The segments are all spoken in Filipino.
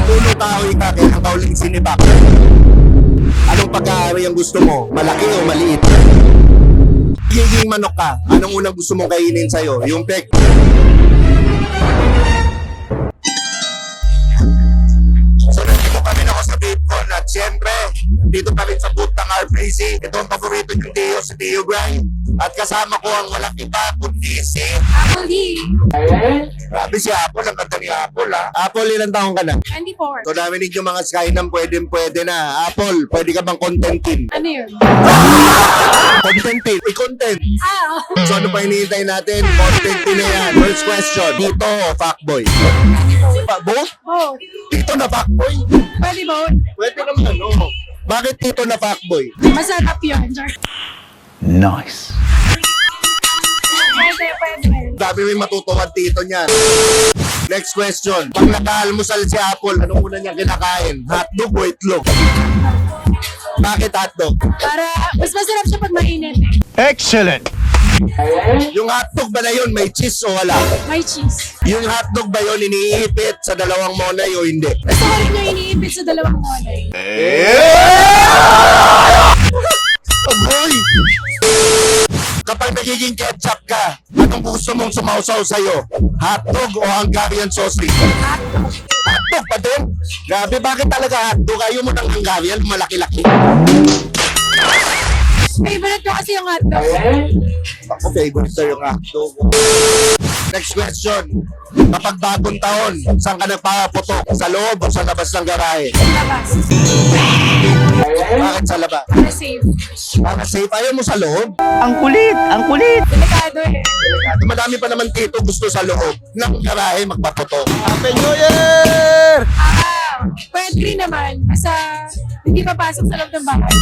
Puno kahoy ka, kailang kauling sinibak. Anong pag-aari ang gusto mo? Malaki o maliit? Giging manok ka, anong unang gusto mong kainin sa'yo? Yung pek. So nandito kami na ako sa Bipcon at syempre, dito pa rin sa booth ng RPC. Ito ang paborito yung Tio, si Tio Grind. At kasama ko ang walang iba, kundi si Apple D. Grabe si Apple, ang ganda ni Apple ha. Apple, ilang taong ka na? 24. So naminig yung mga Skynam, pwede na. Apple, pwede ka bang contentin? Ano yun? Contentin, i-content. Ah, So ano pa hinihintay natin? Contentin na yan. First question, dito o fuckboy? Both? oh. Dito na fuckboy? Pwede ba? Pwede naman ano. Bakit dito na fuckboy? Masarap yun. Nice. Pwede. Sabi mo yung matutuwad tito niyan. Next question. Pag nag-almusal si Apple, anong una niya kinakain? Hotdog o itlog? Bakit hotdog? Para, mas masarap siya pag mainit. Excellent. Yung hotdog ba na yun, may cheese o wala? May cheese. Yung hotdog ba yun, iniipit sa dalawang monay o hindi? Gusto ko rin yung iniipit sa dalawang monay. Aboy! Kapag nagiging ketchup ka, anong gusto mong sumausaw sa'yo? Hotdog o Hungarian sausage? Hotdog pa din? Grabe, bakit talaga hotdog? Ayaw mo ng Hungarian, malaki-laki. Favorite ko kasi yung hotdog. Ako favorite sa'yo yung hotdog. Next question. Kapag bagong taon, saan ka nagpapaputok? Sa loob o sa labas ng garahe? Labas. Bakit sa labas? Para safe. Para safe, ayaw mo sa loob? Ang kulit, ang kulit. Delikado eh. Madami pa naman dito gusto sa loob ng garahe magpaputok. Happy New Year! Pwede rin naman. Basta hindi papasok sa loob ng bahay.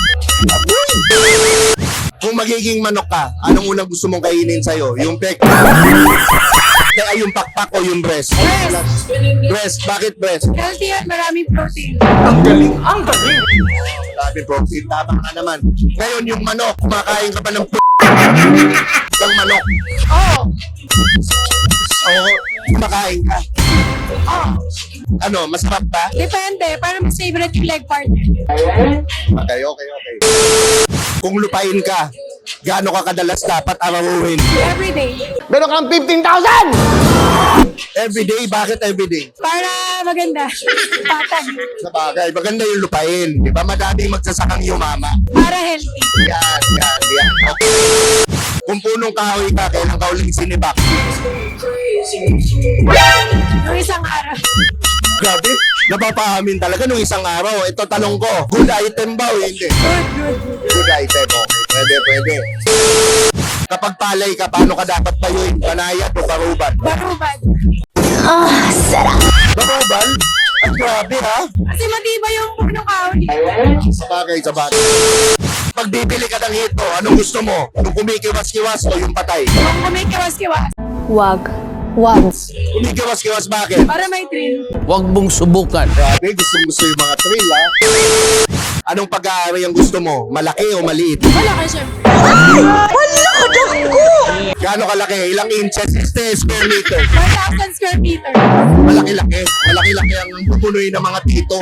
Kung magiging manok ka, anong unang gusto mong kainin sa'yo? Yung pek? Ay, yung pakpak o yung breast? Breast. Breast, bakit breast? Healthy at maraming protein. Ang galing, ang galing. Sabi protein, tama ka naman. Ngayon yung manok, kumakain ka pa ng ng manok. Oo. Oo, kumakain ka. Oo. Ano, masarap ba? Depende. Para mas favorite yung leg part. Okay. Kung lupain ka, gaano ka kadalas dapat arawuhin? Everyday. Meron kang 15,000! Everyday? Bakit everyday? Para maganda. Patag. Sa bagay, maganda yung lupain. Di ba madaming magsasakang yumama? Para healthy. Yan. Okay. Kung punong kahoy ka, kailang kauling sinibak? Yung isang araw. Grabe, napapahamin talaga nung isang araw. Ito tanong ko, good item ba o hindi? Good. Good item, okay. Pwede. Kapag palay ka, paano ka dapat payuin? Panayat o baruban? Baruban. Baruban? Ang grabe ha? Kasi matibay yung punong kahoy. Sa bagay. Pag bibili ka ng hito, anong gusto mo? Yung kumikiwas-kiwas o yung patay? Kung kumikiwas-kiwas. Wag. Kumikiwas-kiwas bakit? Para may thrill. Huwag mong subukan. Grabe, gusto yung mga thrill ha? Anong pag-aari ang gusto mo? Malaki o maliit? Wala ka syempre. Gaano kalaki? Ilang inches? 60 square meter? 1,000 square meter. Malaki-laki ang pupunuin ng mga tito.